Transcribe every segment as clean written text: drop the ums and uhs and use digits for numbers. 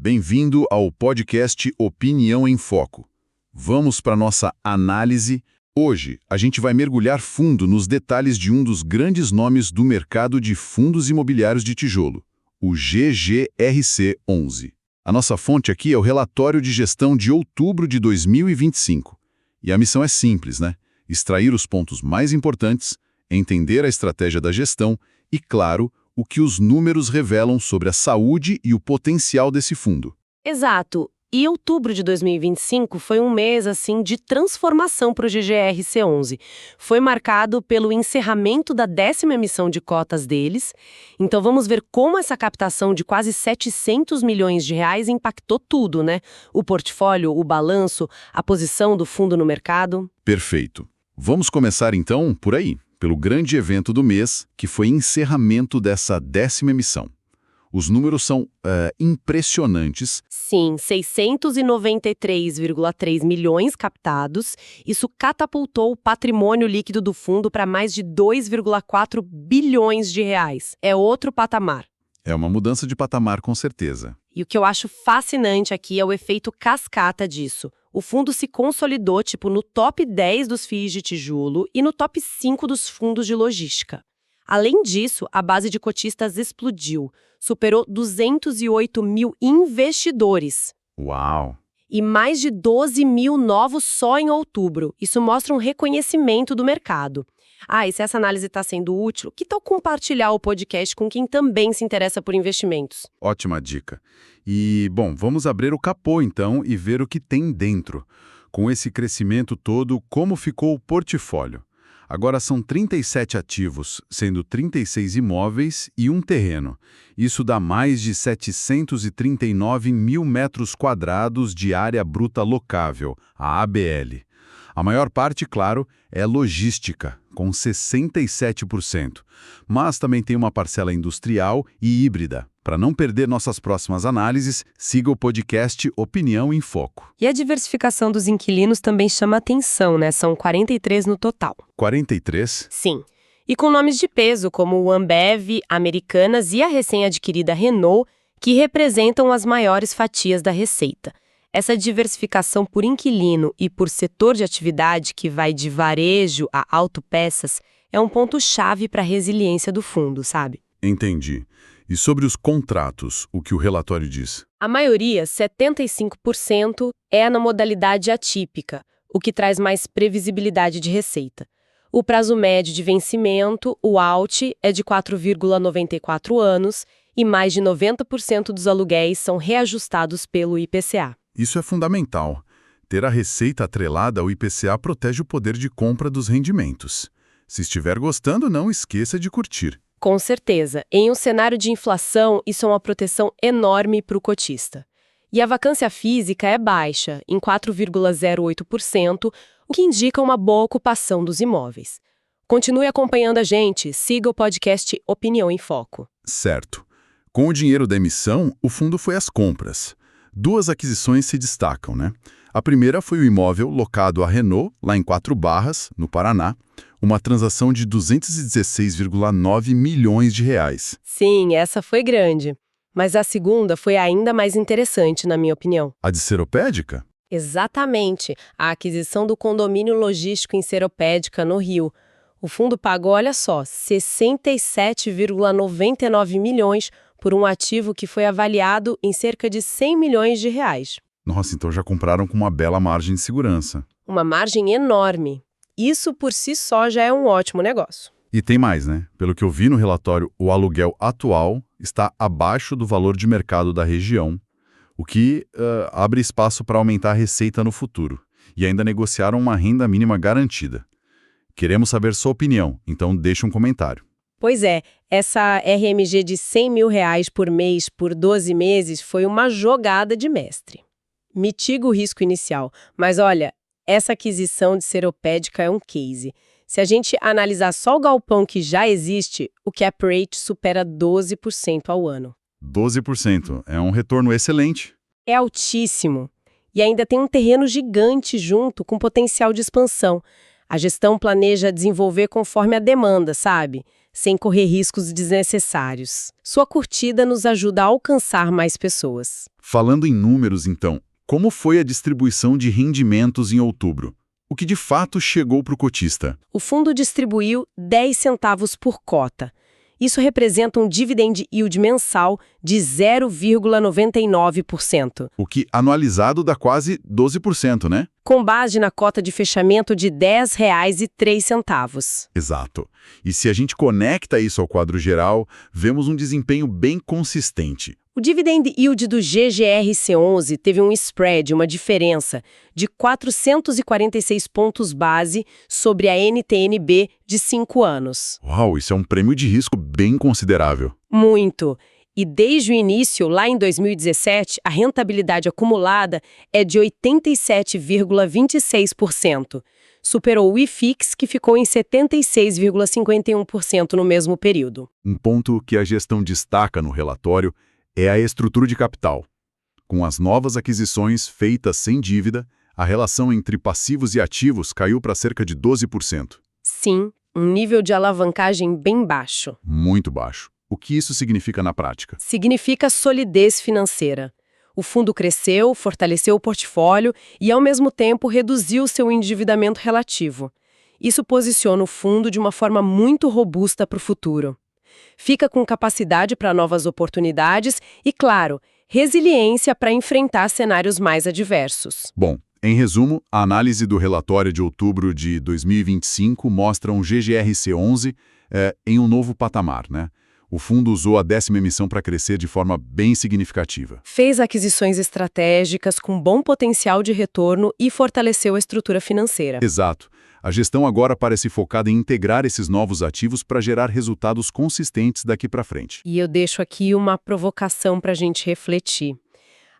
Bem-vindo ao podcast Opinião em Foco. Vamos para nossa análise. Hoje, a gente vai mergulhar fundo nos detalhes de um dos grandes nomes do mercado de fundos imobiliários de tijolo, o GGRC11. A nossa fonte aqui é o relatório de gestão de outubro de 2025. E a missão é simples, né? Extrair os pontos mais importantes, entender a estratégia da gestão e, claro, o que os números revelam sobre a saúde e o potencial desse fundo. Exato. E outubro de 2025 foi um mês, assim, de transformação para o GGRC11. Foi marcado pelo encerramento da 10ª emissão de cotas deles. Então vamos ver como essa captação de quase 700 milhões de reais impactou tudo, né? O portfólio, o balanço, a posição do fundo no mercado. Perfeito. Vamos começar então por aí, pelo grande evento do mês, que foi o encerramento dessa 10ª emissão. Os números são impressionantes. Sim, 693,3 milhões captados. Isso catapultou o patrimônio líquido do fundo para mais de 2,4 bilhões de reais. É outro patamar. É uma mudança de patamar, com certeza. E o que eu acho fascinante aqui é o efeito cascata disso. O fundo se consolidou, no top 10 dos FIIs de tijolo e no top 5 dos fundos de logística. Além disso, a base de cotistas explodiu. Superou 208 mil investidores. Uau! E mais de 12 mil novos só em outubro. Isso mostra um reconhecimento do mercado. E se essa análise está sendo útil, que tal compartilhar o podcast com quem também se interessa por investimentos? Ótima dica. E, bom, vamos abrir o capô, então, e ver o que tem dentro. Com esse crescimento todo, como ficou o portfólio? Agora são 37 ativos, sendo 36 imóveis e um terreno. Isso dá mais de 739 mil metros quadrados de área bruta locável, a ABL. A maior parte, claro, é logística, com 67%. Mas também tem uma parcela industrial e híbrida. Para não perder nossas próximas análises, siga o podcast Opinião em Foco. E a diversificação dos inquilinos também chama atenção, né? São 43 no total. 43? Sim. E com nomes de peso, como o Ambev, Americanas e a recém-adquirida Renault, que representam as maiores fatias da receita. Essa diversificação por inquilino e por setor de atividade, que vai de varejo a autopeças, é um ponto-chave para a resiliência do fundo, sabe? Entendi. E sobre os contratos, o que o relatório diz? A maioria, 75%, é na modalidade atípica, o que traz mais previsibilidade de receita. O prazo médio de vencimento, o AUT, é de 4,94 anos e mais de 90% dos aluguéis são reajustados pelo IPCA. Isso é fundamental. Ter a receita atrelada ao IPCA protege o poder de compra dos rendimentos. Se estiver gostando, não esqueça de curtir. Com certeza. Em um cenário de inflação, isso é uma proteção enorme para o cotista. E a vacância física é baixa, em 4,08%, o que indica uma boa ocupação dos imóveis. Continue acompanhando a gente, siga o podcast Opinião em Foco. Certo. Com o dinheiro da emissão, o fundo foi às compras. 2 aquisições se destacam, né? A primeira foi o imóvel locado à Renault, lá em Quatro Barras, no Paraná, uma transação de 216,9 milhões de reais. Sim, essa foi grande. Mas a segunda foi ainda mais interessante, na minha opinião. A de Seropédica? Exatamente, a aquisição do condomínio logístico em Seropédica, no Rio. O fundo pagou, olha só, 67,99 milhões por um ativo que foi avaliado em cerca de 100 milhões de reais. Nossa, então já compraram com uma bela margem de segurança. Uma margem enorme. Isso por si só já é um ótimo negócio. E tem mais, né? Pelo que eu vi no relatório, o aluguel atual está abaixo do valor de mercado da região, o que abre espaço para aumentar a receita no futuro. E ainda negociaram uma renda mínima garantida. Queremos saber sua opinião, então deixe um comentário. Pois é, essa RMG de 100 mil reais por mês por 12 meses foi uma jogada de mestre. Mitiga o risco inicial, mas olha, essa aquisição de Seropédica é um case. Se a gente analisar só o galpão que já existe, o cap rate supera 12% ao ano. 12%, é um retorno excelente. É altíssimo. E ainda tem um terreno gigante junto com potencial de expansão. A gestão planeja desenvolver conforme a demanda, sabe? sem correr riscos desnecessários. Sua curtida nos ajuda a alcançar mais pessoas. Falando em números, então, como foi a distribuição de rendimentos em outubro? O que de fato chegou para o cotista? O fundo distribuiu 10 centavos por cota. Isso representa um dividend yield mensal de 0,99%. O que, anualizado, dá quase 12%, né? Com base na cota de fechamento de R$ 10,03. Exato. E se a gente conecta isso ao quadro geral, vemos um desempenho bem consistente. O dividend yield do GGRC11 teve um spread, uma diferença, de 446 pontos base sobre a NTNB de 5 anos. Uau, isso é um prêmio de risco bem considerável. Muito. E desde o início, lá em 2017, a rentabilidade acumulada é de 87,26%. Superou o IFIX, que ficou em 76,51% no mesmo período. Um ponto que a gestão destaca no relatório é a estrutura de capital. Com as novas aquisições feitas sem dívida, a relação entre passivos e ativos caiu para cerca de 12%. Sim, um nível de alavancagem bem baixo. Muito baixo. O que isso significa na prática? Significa solidez financeira. O fundo cresceu, fortaleceu o portfólio e, ao mesmo tempo, reduziu seu endividamento relativo. Isso posiciona o fundo de uma forma muito robusta para o futuro. Fica com capacidade para novas oportunidades e, claro, resiliência para enfrentar cenários mais adversos. Bom, em resumo, a análise do relatório de outubro de 2025 mostra um GGRC11 em um novo patamar, né? O fundo usou a 10ª emissão para crescer de forma bem significativa. Fez aquisições estratégicas com bom potencial de retorno e fortaleceu a estrutura financeira. Exato. A gestão agora parece focada em integrar esses novos ativos para gerar resultados consistentes daqui para frente. E eu deixo aqui uma provocação para a gente refletir.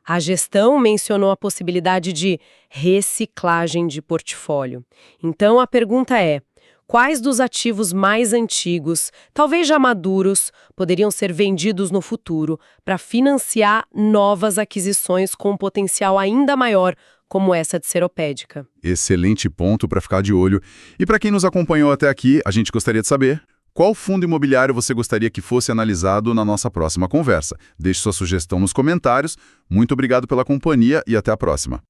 A gestão mencionou a possibilidade de reciclagem de portfólio. Então a pergunta é: quais dos ativos mais antigos, talvez já maduros, poderiam ser vendidos no futuro para financiar novas aquisições com um potencial ainda maior, como essa de Seropédica? Excelente ponto para ficar de olho. E para quem nos acompanhou até aqui, a gente gostaria de saber qual fundo imobiliário você gostaria que fosse analisado na nossa próxima conversa. Deixe sua sugestão nos comentários. Muito obrigado pela companhia e até a próxima.